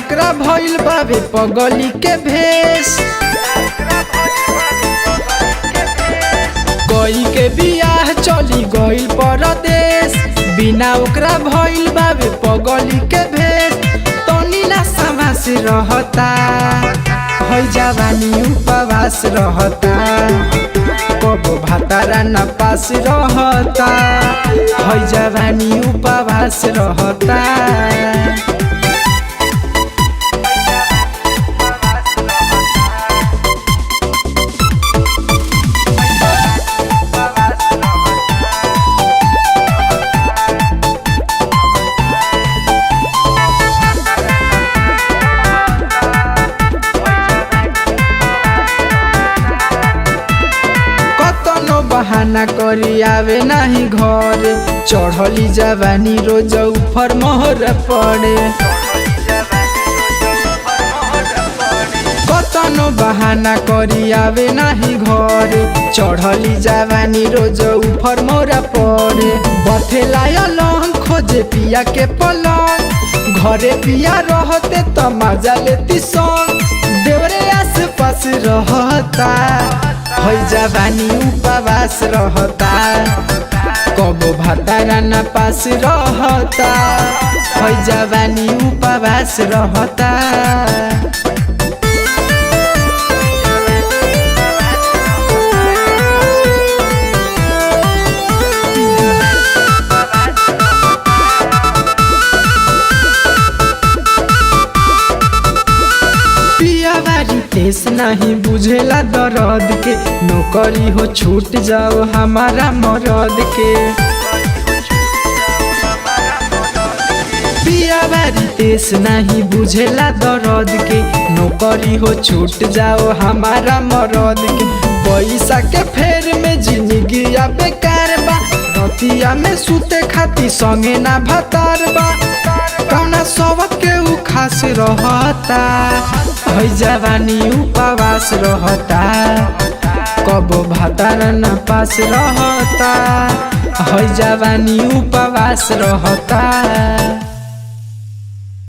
ओकरा भइल बावे पगली के भेष। कोई के बियाह चली गइल परदेश, बिना ओकरा भइल बावे पगली के भेष। तनी ना समास रहता है जवानी उपवास रहता, कबो भातारा न पास रहता है जवानी उपवास रहता। बहाना करी आवे नहीं घर, चढ़ली जवानी रोज ऊपर मोहर पड़े। कतनो बहाना करी आवे नहीं घर, चढ़ली जवानी रोज ऊपर मोरा पड़े। बथेला लौंग खोजे पिया के पलंग, घरे पिया रहते तो मजा लेती संग। देवरे आस पास रहता है जवानी उपवास रहता, कबो भातारा न पास रहता है जवानी उपवास रहता। देश नहीं बुझेला दर्द के, नौकरी हो छूट जाओ हमारा मरद के। पियावारी देश नहीं बुझेला दर्द के, नौकरी हो छूट जाओ हमारा मरद के। पैसा के फेर में जिंदगी बेकार बा, रतिया में सुते खाती संगे ना भतार बा। कौना सबक के उ खास रहता है जवानी उपवास रहता, कबो भातारा न पास रहता है जवानी उपवास रहता।